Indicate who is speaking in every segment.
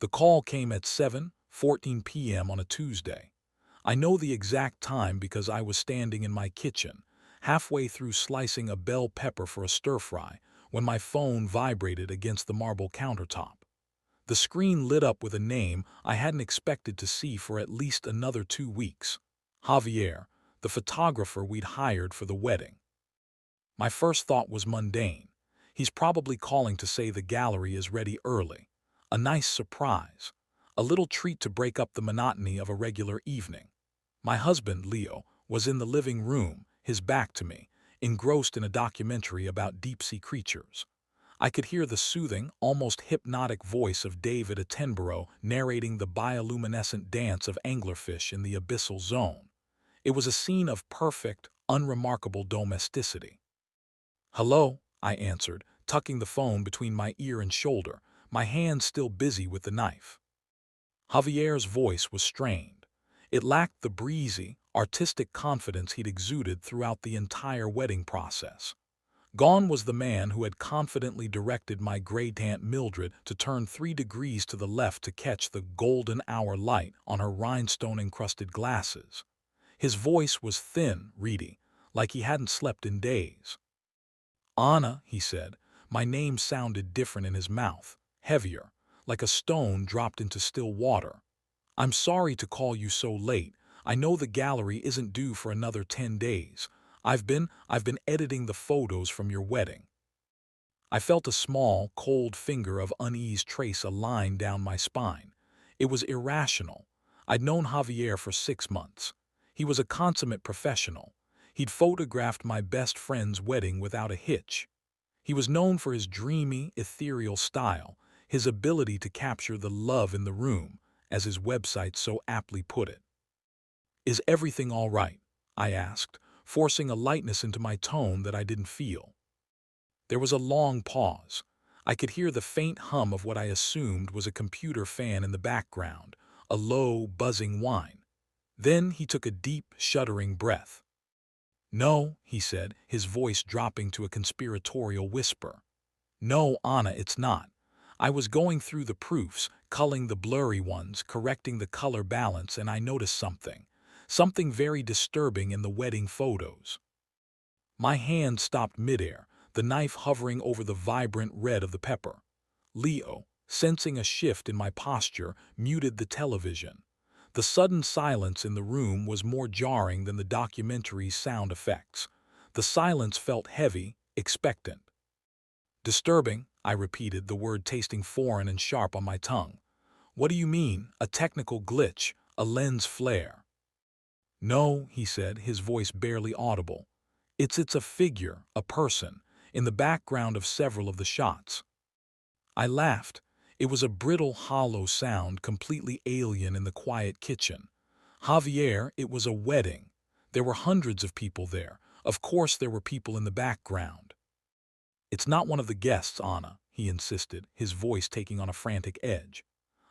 Speaker 1: The call came at 7:14 p.m. on a Tuesday. I know the exact time because I was standing in my kitchen, halfway through slicing a bell pepper for a stir-fry, when my phone vibrated against the marble countertop. The screen lit up with a name I hadn't expected to see for at least another 2 weeks. Javier, the photographer we'd hired for the wedding. My first thought was mundane. He's probably calling to say the gallery is ready early. A nice surprise. A little treat to break up the monotony of a regular evening. My husband, Leo, was in the living room, his back to me, engrossed in a documentary about deep-sea creatures. I could hear the soothing, almost hypnotic voice of David Attenborough narrating the bioluminescent dance of anglerfish in the abyssal zone. It was a scene of perfect, unremarkable domesticity. "Hello," I answered, tucking the phone between my ear and shoulder, my hand still busy with the knife. Javier's voice was strained. It lacked the breezy, artistic confidence he'd exuded throughout the entire wedding process. Gone was the man who had confidently directed my great aunt Mildred to turn 3 degrees to the left to catch the golden hour light on her rhinestone-encrusted glasses. His voice was thin, reedy, like he hadn't slept in days. "Anna," he said. My name sounded different in his mouth, heavier, like a stone dropped into still water. "I'm sorry to call you so late. I know the gallery isn't due for another 10 days. I've been editing the photos from your wedding." I felt a small, cold finger of unease trace a line down my spine. It was irrational. I'd known Javier for 6 months. He was a consummate professional. He'd photographed my best friend's wedding without a hitch. He was known for his dreamy, ethereal style, his ability to capture the love in the room, as his website so aptly put it. "Is everything all right?" I asked, forcing a lightness into my tone that I didn't feel. There was a long pause. I could hear the faint hum of what I assumed was a computer fan in the background, a low, buzzing whine. Then he took a deep, shuddering breath. "No," he said, his voice dropping to a conspiratorial whisper. "No, Anna, it's not. I was going through the proofs, culling the blurry ones, correcting the color balance, and I noticed something very disturbing in the wedding photos." My hand stopped midair, the knife hovering over the vibrant red of the pepper. Leo, sensing a shift in my posture, muted the television. The sudden silence in the room was more jarring than the documentary's sound effects. The silence felt heavy, expectant. "Disturbing," I repeated, the word tasting foreign and sharp on my tongue. "What do you mean? A technical glitch? A lens flare?" "No," he said, his voice barely audible. It's a figure, a person, in the background of several of the shots." I laughed. It was a brittle, hollow sound, completely alien in the quiet kitchen. "Javier, it was a wedding. There were hundreds of people there. Of course there were people in the background." "It's not one of the guests, Anna," he insisted, his voice taking on a frantic edge.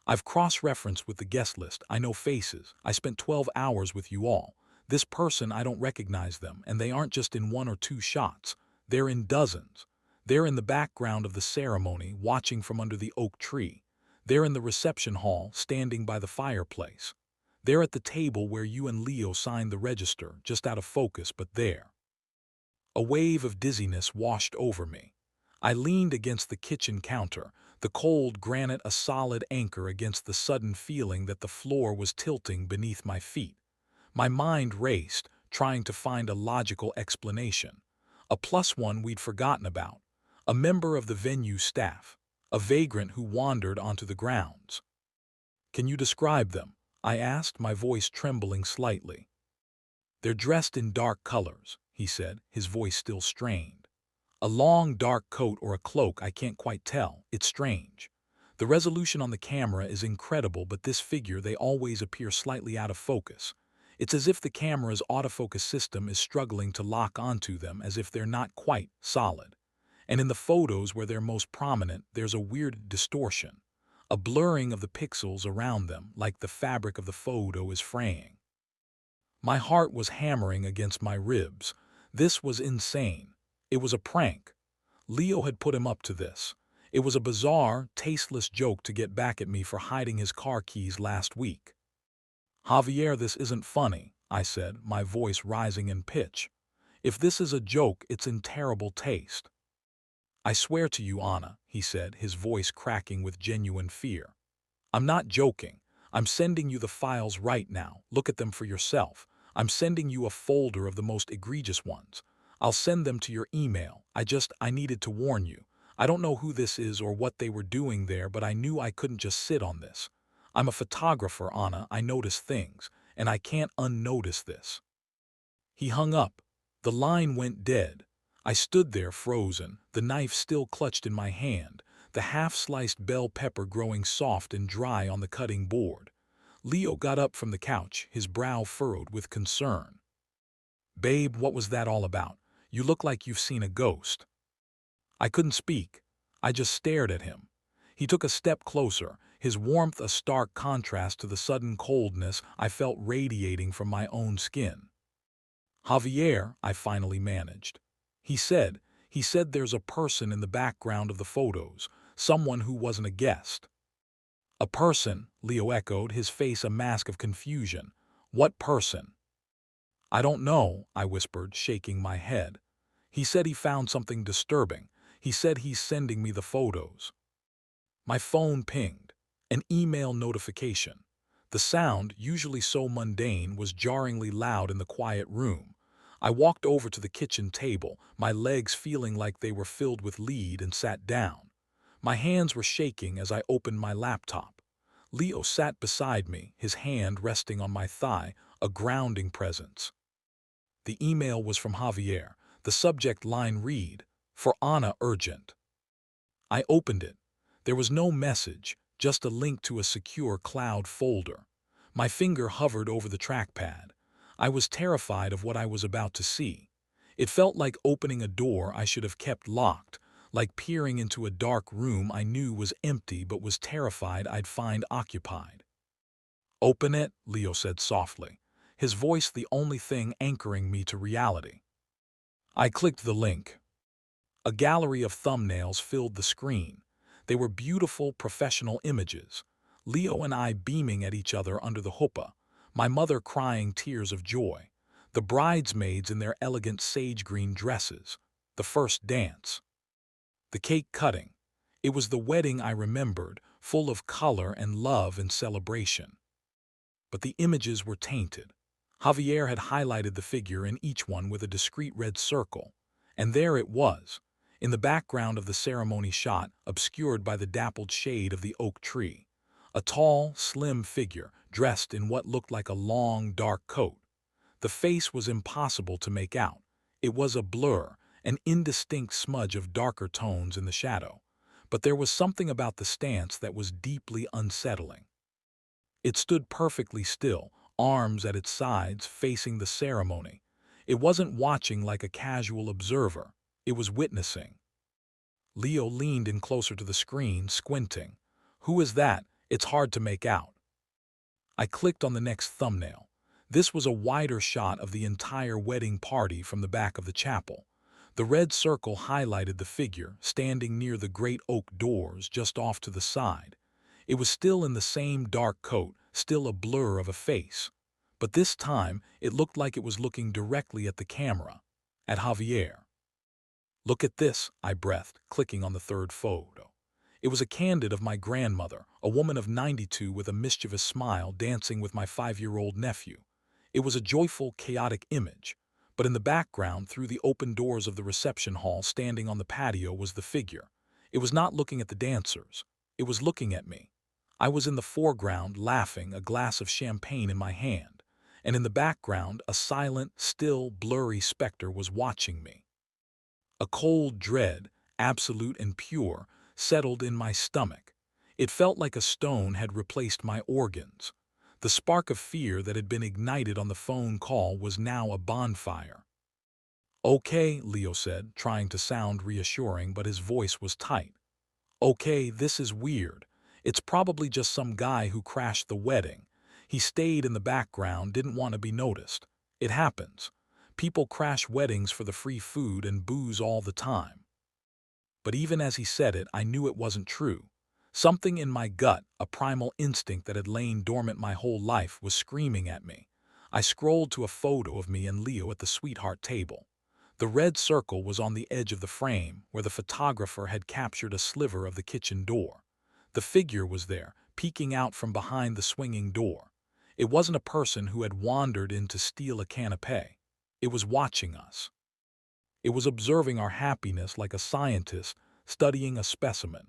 Speaker 1: "I've cross-referenced with the guest list. I know faces. I spent 12 hours with you all. This person, I don't recognize them, and they aren't just in 1 or 2 shots. They're in dozens. They're in the background of the ceremony, watching from under the oak tree. They're in the reception hall, standing by the fireplace. They're at the table where you and Leo signed the register, just out of focus, but there." A wave of dizziness washed over me. I leaned against the kitchen counter, the cold granite a solid anchor against the sudden feeling that the floor was tilting beneath my feet. My mind raced, trying to find a logical explanation. A +1 we'd forgotten about. A member of the venue staff. A vagrant who wandered onto the grounds. "Can you describe them?" I asked, my voice trembling slightly. "They're dressed in dark colors," he said, his voice still strained. "A long, dark coat or a cloak, I can't quite tell. It's strange. The resolution on the camera is incredible, but this figure, they always appear slightly out of focus. It's as if the camera's autofocus system is struggling to lock onto them, as if they're not quite solid. And in the photos where they're most prominent, there's a weird distortion, a blurring of the pixels around them, like the fabric of the photo is fraying." My heart was hammering against my ribs. This was insane. It was a prank. Leo had put him up to this. It was a bizarre, tasteless joke to get back at me for hiding his car keys last week. Javier, this isn't funny, I said, my voice rising in pitch. If this is a joke, it's in terrible taste. I swear to you, Anna, he said, his voice cracking with genuine fear. I'm not joking. I'm sending you the files right now. Look at them for yourself. I'm sending you a folder of the most egregious ones. I'll send them to your email. I needed to warn you. I don't know who this is or what they were doing there, but I knew I couldn't just sit on this. I'm a photographer, Anna. I notice things, and I can't unnotice this. He hung up. The line went dead. I stood there frozen, the knife still clutched in my hand, the half-sliced bell pepper growing soft and dry on the cutting board. Leo got up from the couch, his brow furrowed with concern. "Babe, what was that all about? You look like you've seen a ghost." I couldn't speak. I just stared at him. He took a step closer, his warmth a stark contrast to the sudden coldness I felt radiating from my own skin. "Javier," I finally managed. He said there's a person in the background of the photos, someone who wasn't a guest." "A person," Leo echoed, his face a mask of confusion. "What person?" "I don't know," I whispered, shaking my head. "He said he found something disturbing. He said he's sending me the photos." My phone pinged. An email notification. The sound, usually so mundane, was jarringly loud in the quiet room. I walked over to the kitchen table, my legs feeling like they were filled with lead, and sat down. My hands were shaking as I opened my laptop. Leo sat beside me, his hand resting on my thigh, a grounding presence. The email was from Javier. The subject line read, "For Anna, urgent." I opened it. There was no message, just a link to a secure cloud folder. My finger hovered over the trackpad. I was terrified of what I was about to see. It felt like opening a door I should have kept locked, like peering into a dark room I knew was empty but was terrified I'd find occupied. "Open it," Leo said softly, his voice the only thing anchoring me to reality. I clicked the link. A gallery of thumbnails filled the screen. They were beautiful, professional images. Leo and I beaming at each other under the huppah, my mother crying tears of joy, the bridesmaids in their elegant sage-green dresses, the first dance, the cake cutting. It was the wedding I remembered, full of color and love and celebration. But the images were tainted. Javier had highlighted the figure in each one with a discreet red circle, and there it was, in the background of the ceremony shot, obscured by the dappled shade of the oak tree. A tall, slim figure, dressed in what looked like a long, dark coat. The face was impossible to make out. It was a blur, an indistinct smudge of darker tones in the shadow. But there was something about the stance that was deeply unsettling. It stood perfectly still, arms at its sides, facing the ceremony. It wasn't watching like a casual observer. It was witnessing. Leo leaned in closer to the screen, squinting. "Who is that? It's hard to make out." I clicked on the next thumbnail. This was a wider shot of the entire wedding party from the back of the chapel. The red circle highlighted the figure, standing near the great oak doors just off to the side. It was still in the same dark coat, still a blur of a face. But this time, it looked like it was looking directly at the camera, at Javier. "Look at this," I breathed, clicking on the third photo. It was a candid of my grandmother, a woman of 92 with a mischievous smile dancing with my 5-year-old nephew. It was a joyful, chaotic image. But in the background, through the open doors of the reception hall standing on the patio, was the figure. It was not looking at the dancers. It was looking at me. I was in the foreground, laughing, a glass of champagne in my hand. And in the background, a silent, still, blurry specter was watching me. A cold dread, absolute and pure, settled in my stomach. It felt like a stone had replaced my organs. The spark of fear that had been ignited on the phone call was now a bonfire. "Okay," Leo said, trying to sound reassuring, but his voice was tight. "Okay, this is weird. It's probably just some guy who crashed the wedding. He stayed in the background, didn't want to be noticed. It happens. People crash weddings for the free food and booze all the time." but even as he said it, I knew it wasn't true. Something in my gut, a primal instinct that had lain dormant my whole life, was screaming at me. I scrolled to a photo of me and Leo at the sweetheart table. The red circle was on the edge of the frame, where the photographer had captured a sliver of the kitchen door. The figure was there, peeking out from behind the swinging door. It wasn't a person who had wandered in to steal a canapé. It was watching us. It was observing our happiness like a scientist studying a specimen.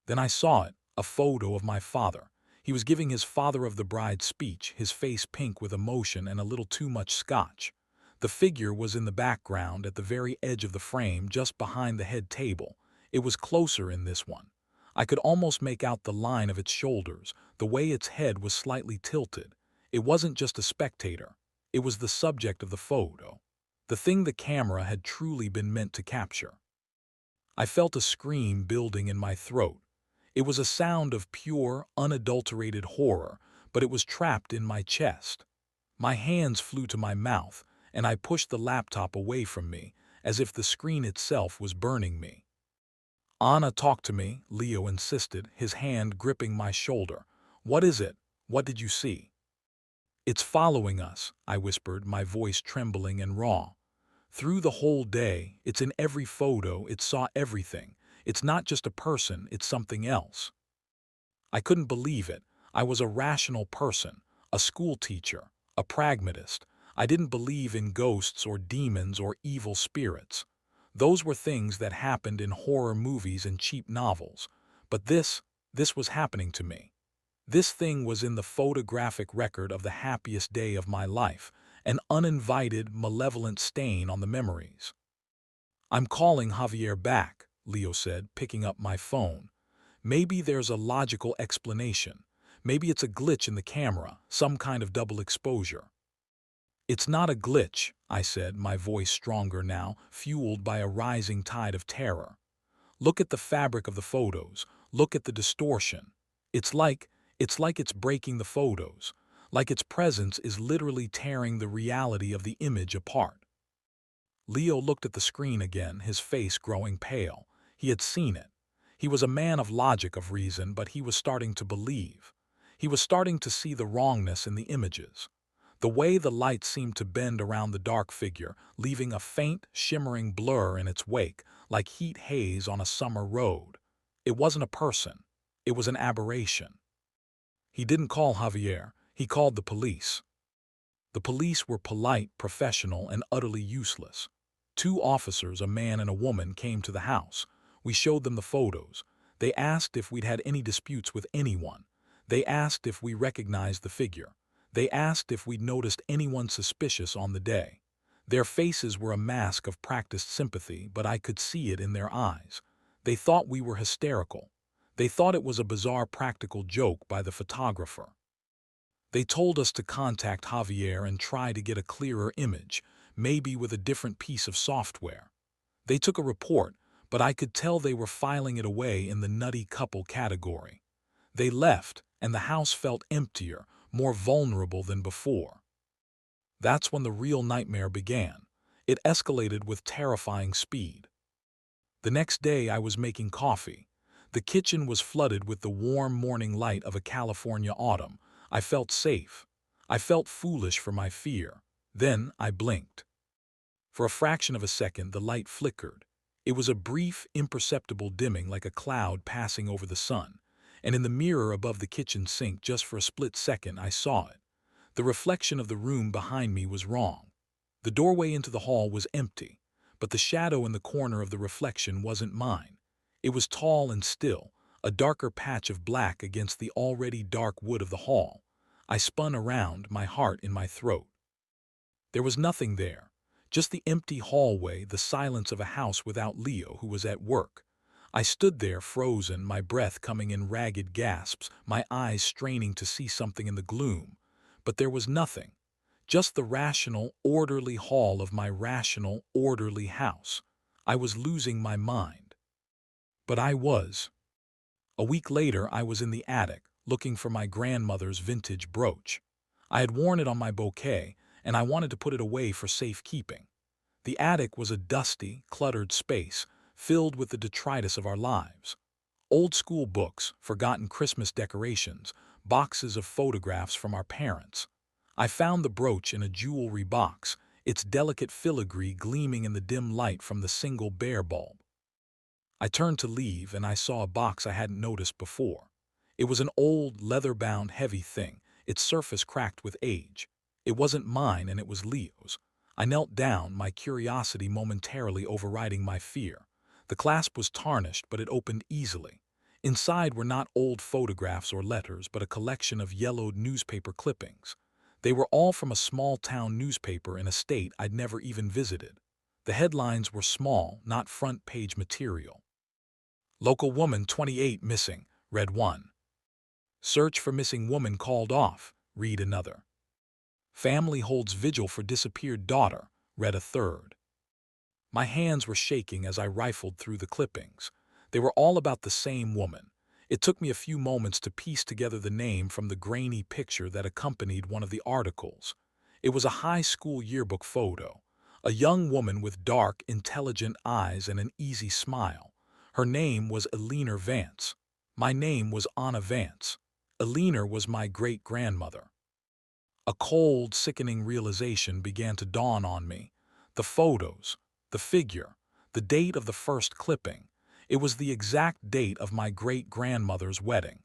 Speaker 1: Then I saw it, a photo of my father. He was giving his father of the bride speech, his face pink with emotion and a little too much scotch. The figure was in the background at the very edge of the frame, just behind the head table. It was closer in this one. I could almost make out the line of its shoulders, the way its head was slightly tilted. It wasn't just a spectator. It was the subject of the photo. The thing the camera had truly been meant to capture. I felt a scream building in my throat. It was a sound of pure, unadulterated horror, but it was trapped in my chest. My hands flew to my mouth, and I pushed the laptop away from me, as if the screen itself was burning me. "Anna, talk to me," Leo insisted, his hand gripping my shoulder. "What is it? What did you see?" "It's following us," I whispered, my voice trembling and raw. "Through the whole day, it's in every photo, it saw everything. It's not just a person, it's something else." I couldn't believe it. I was a rational person, a school teacher, a pragmatist. I didn't believe in ghosts or demons or evil spirits. Those were things that happened in horror movies and cheap novels. But this was happening to me. This thing was in the photographic record of the happiest day of my life, an uninvited, malevolent stain on the memories. "I'm calling Javier back," Leo said, picking up my phone. "Maybe there's a logical explanation. Maybe it's a glitch in the camera, some kind of double exposure." "It's not a glitch," I said, my voice stronger now, fueled by a rising tide of terror. "Look at the fabric of the photos. Look at the distortion. It's like it's breaking the photos, like its presence is literally tearing the reality of the image apart." Leo looked at the screen again, his face growing pale. He had seen it. He was a man of logic, of reason, but he was starting to believe. He was starting to see the wrongness in the images. The way the light seemed to bend around the dark figure, leaving a faint, shimmering blur in its wake, like heat haze on a summer road. It wasn't a person. It was an aberration. He didn't call Javier. He called the police. The police were polite, professional, and utterly useless. 2 officers, a man and a woman, came to the house. We showed them the photos. They asked if we'd had any disputes with anyone. They asked if we recognized the figure. They asked if we'd noticed anyone suspicious on the day. Their faces were a mask of practiced sympathy, but I could see it in their eyes. They thought we were hysterical. They thought it was a bizarre practical joke by the photographer. They told us to contact Javier and try to get a clearer image, maybe with a different piece of software. They took a report, but I could tell they were filing it away in the nutty couple category. They left, and the house felt emptier, more vulnerable than before. That's when the real nightmare began. It escalated with terrifying speed. The next day I was making coffee. The kitchen was flooded with the warm morning light of a California autumn. I felt safe. I felt foolish for my fear. Then I blinked. For a fraction of a second, the light flickered. It was a brief, imperceptible dimming, like a cloud passing over the sun. And in the mirror above the kitchen sink, just for a split second, I saw it. The reflection of the room behind me was wrong. The doorway into the hall was empty, but the shadow in the corner of the reflection wasn't mine. It was tall and still, a darker patch of black against the already dark wood of the hall. I spun around, my heart in my throat. There was nothing there, just the empty hallway, the silence of a house without Leo, who was at work. I stood there frozen, my breath coming in ragged gasps, my eyes straining to see something in the gloom. But there was nothing, just the rational, orderly hall of my rational, orderly house. I was losing my mind. But I was. A week later, I was in the attic, looking for my grandmother's vintage brooch. I had worn it on my bouquet, and I wanted to put it away for safekeeping. The attic was a dusty, cluttered space, filled with the detritus of our lives. Old school books, forgotten Christmas decorations, boxes of photographs from our parents. I found the brooch in a jewelry box, its delicate filigree gleaming in the dim light from the single bare bulb. I turned to leave and I saw a box I hadn't noticed before. It was an old, leather-bound, heavy thing, its surface cracked with age. It wasn't mine and it was Leo's. I knelt down, my curiosity momentarily overriding my fear. The clasp was tarnished, but it opened easily. Inside were not old photographs or letters, but a collection of yellowed newspaper clippings. They were all from a small-town newspaper in a state I'd never even visited. The headlines were small, not front-page material. Local woman 28 missing, read one. Search for missing woman called off, read another. Family holds vigil for disappeared daughter, read a third. My hands were shaking as I rifled through the clippings. They were all about the same woman. It took me a few moments to piece together the name from the grainy picture that accompanied one of the articles. It was a high school yearbook photo. A young woman with dark, intelligent eyes and an easy smile. Her name was Eleanor Vance. My name was Anna Vance. Eleanor was my great-grandmother. A cold, sickening realization began to dawn on me. The photos, the figure, the date of the first clipping. It was the exact date of my great-grandmother's wedding.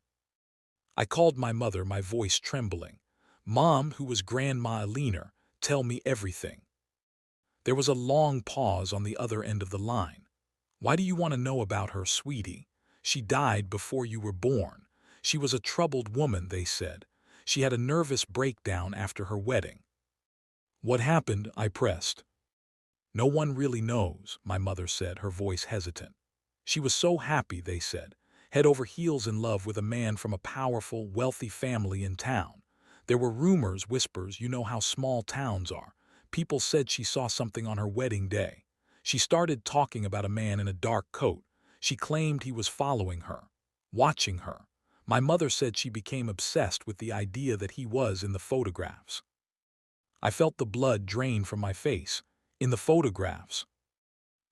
Speaker 1: I called my mother, my voice trembling. Mom, who was Grandma Eleanor, tell me everything. There was a long pause on the other end of the line. Why do you want to know about her, sweetie? She died before you were born. She was a troubled woman, they said. She had a nervous breakdown after her wedding. What happened? I pressed. No one really knows, my mother said, her voice hesitant. She was so happy, they said, head over heels in love with a man from a powerful, wealthy family in town. There were rumors, whispers, you know how small towns are. People said she saw something on her wedding day. She started talking about a man in a dark coat. She claimed he was following her, watching her. My mother said she became obsessed with the idea that he was in the photographs. I felt the blood drain from my face. In the photographs.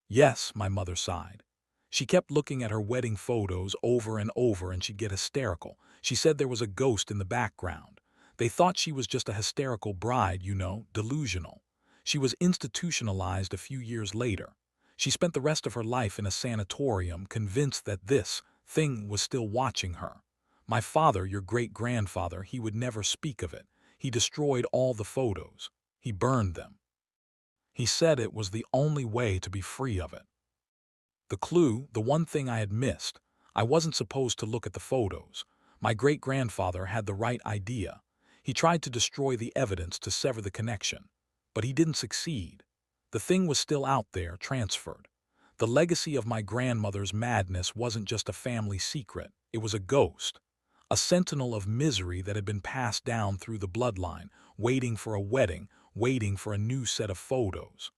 Speaker 1: Yes, my mother sighed. She kept looking at her wedding photos over and over and she'd get hysterical. She said there was a ghost in the background. They thought she was just a hysterical bride, you know, delusional. She was institutionalized a few years later. She spent the rest of her life in a sanatorium, convinced that this thing was still watching her. My father, your great-grandfather, he would never speak of it. He destroyed all the photos. He burned them. He said it was the only way to be free of it. The clue, the one thing I had missed. I wasn't supposed to look at the photos. My great-grandfather had the right idea. He tried to destroy the evidence to sever the connection. But he didn't succeed. The thing was still out there, transferred. The legacy of my grandmother's madness wasn't just a family secret. It was a ghost. A sentinel of misery that had been passed down through the bloodline, waiting for a wedding, waiting for a new set of photos.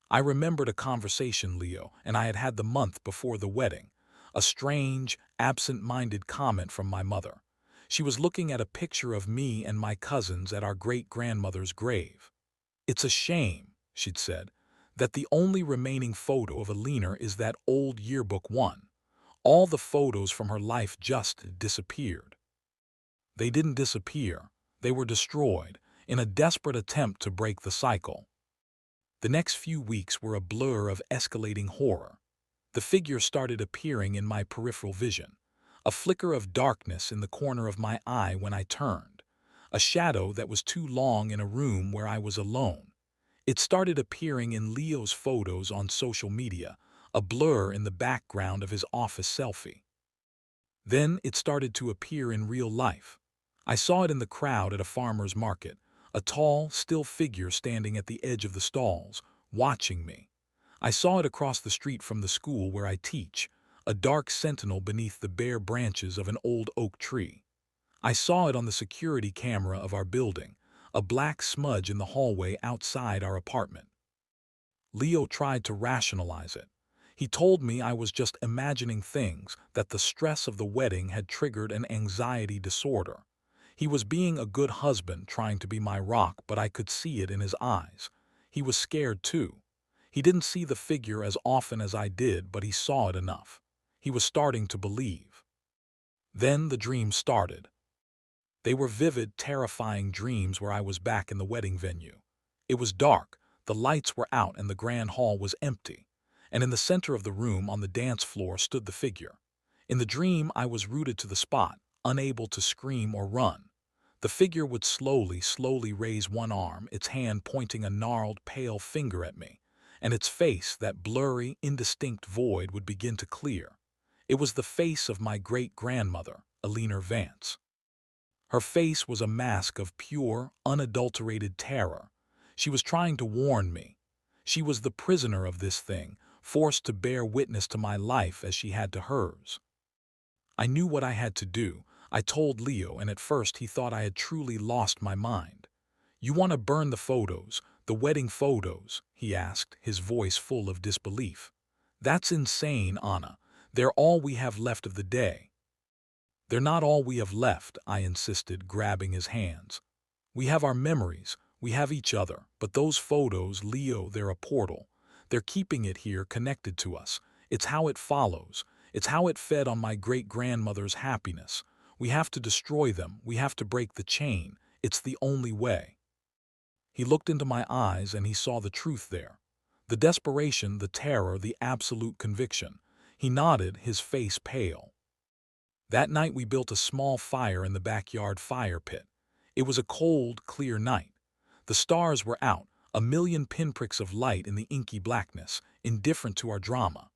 Speaker 1: I remembered a conversation Leo and I had had the month before the wedding. A strange, absent-minded comment from my mother. She was looking at a picture of me and my cousins at our great-grandmother's grave. It's a shame, she'd said, that the only remaining photo of Eleanor is that old yearbook one. All the photos from her life just disappeared. They didn't disappear. They were destroyed in a desperate attempt to break the cycle. The next few weeks were a blur of escalating horror. The figure started appearing in my peripheral vision. A flicker of darkness in the corner of my eye when I turned. A shadow that was too long in a room where I was alone. It started appearing in Leo's photos on social media, a blur in the background of his office selfie. Then it started to appear in real life. I saw it in the crowd at a farmer's market, a tall, still figure standing at the edge of the stalls, watching me. I saw it across the street from the school where I teach, a dark sentinel beneath the bare branches of an old oak tree. I saw it on the security camera of our building, a black smudge in the hallway outside our apartment. Leo tried to rationalize it. He told me I was just imagining things, that the stress of the wedding had triggered an anxiety disorder. He was being a good husband, trying to be my rock, but I could see it in his eyes. He was scared too. He didn't see the figure as often as I did, but he saw it enough. He was starting to believe. Then the dream started. They were vivid, terrifying dreams where I was back in the wedding venue. It was dark, the lights were out and the grand hall was empty. And in the center of the room on the dance floor stood the figure. In the dream, I was rooted to the spot, unable to scream or run. The figure would slowly raise one arm, its hand pointing a gnarled, pale finger at me, and its face, that blurry, indistinct void, would begin to clear. It was the face of my great-grandmother, Eleanor Vance. Her face was a mask of pure, unadulterated terror. She was trying to warn me. She was the prisoner of this thing, forced to bear witness to my life as she had to hers. I knew what I had to do. I told Leo, and at first he thought I had truly lost my mind. "You want to burn the photos, the wedding photos?" he asked, his voice full of disbelief. "That's insane, Anna. They're all we have left of the day." "They're not all we have left," I insisted, grabbing his hands. "We have our memories, we have each other, but those photos, Leo, they're a portal. They're keeping it here, connected to us. It's how it follows. It's how it fed on my great-grandmother's happiness. We have to destroy them. We have to break the chain. It's the only way." He looked into my eyes and he saw the truth there. The desperation, the terror, the absolute conviction. He nodded, his face pale. That night we built a small fire in the backyard fire pit. It was a cold, clear night. The stars were out, a million pinpricks of light in the inky blackness, indifferent to our drama.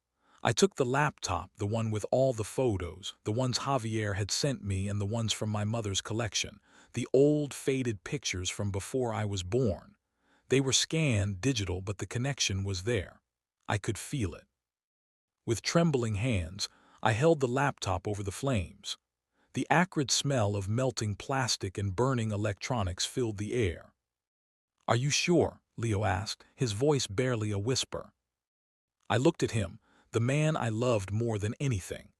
Speaker 1: I took the laptop, the one with all the photos, the ones Javier had sent me and the ones from my mother's collection, the old, faded pictures from before I was born. They were scanned, digital, but the connection was there. I could feel it. With trembling hands, I held the laptop over the flames. The acrid smell of melting plastic and burning electronics filled the air. "Are you sure?" Leo asked, his voice barely a whisper. I looked at him, the man I loved more than anything,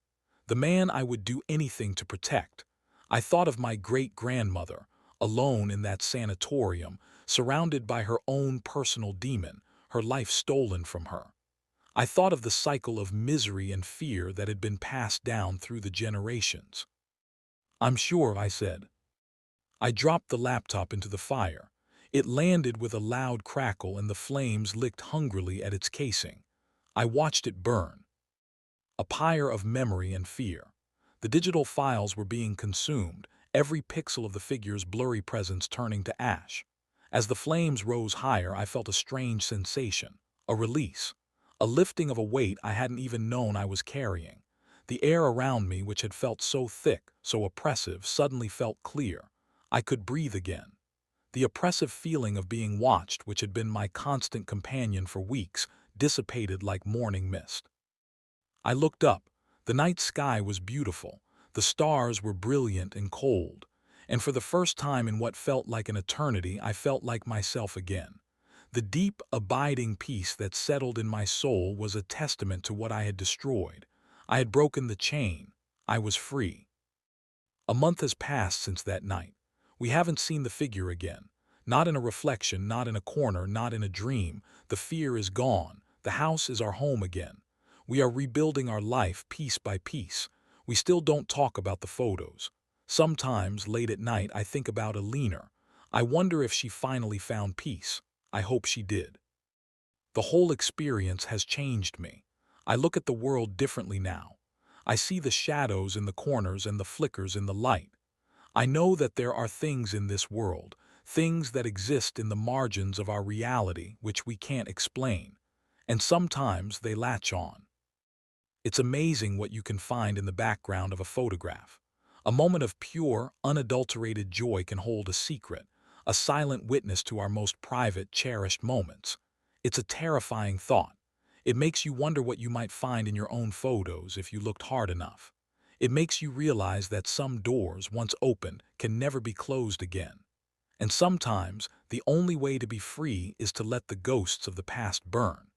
Speaker 1: the man I would do anything to protect. I thought of my great-grandmother, alone in that sanatorium, surrounded by her own personal demon, her life stolen from her. I thought of the cycle of misery and fear that had been passed down through the generations. "I'm sure," I said. I dropped the laptop into the fire. It landed with a loud crackle and the flames licked hungrily at its casing. I watched it burn. A pyre of memory and fear. The digital files were being consumed, every pixel of the figure's blurry presence turning to ash. As the flames rose higher, I felt a strange sensation, a release. A lifting of a weight I hadn't even known I was carrying. The air around me, which had felt so thick, so oppressive, suddenly felt clear. I could breathe again. The oppressive feeling of being watched, which had been my constant companion for weeks, dissipated like morning mist. I looked up. The night sky was beautiful. The stars were brilliant and cold. And for the first time in what felt like an eternity, I felt like myself again. The deep, abiding peace that settled in my soul was a testament to what I had destroyed. I had broken the chain. I was free. A month has passed since that night. We haven't seen the figure again. Not in a reflection, not in a corner, not in a dream. The fear is gone. The house is our home again. We are rebuilding our life piece by piece. We still don't talk about the photos. Sometimes, late at night, I think about Eleanor. I wonder if she finally found peace. I hope she did. The whole experience has changed me. I look at the world differently now. I see the shadows in the corners and the flickers in the light. I know that there are things in this world, things that exist in the margins of our reality which we can't explain, and sometimes they latch on. It's amazing what you can find in the background of a photograph. A moment of pure, unadulterated joy can hold a secret, a silent witness to our most private, cherished moments. It's a terrifying thought. It makes you wonder what you might find in your own photos if you looked hard enough. It makes you realize that some doors, once opened, can never be closed again. And sometimes, the only way to be free is to let the ghosts of the past burn.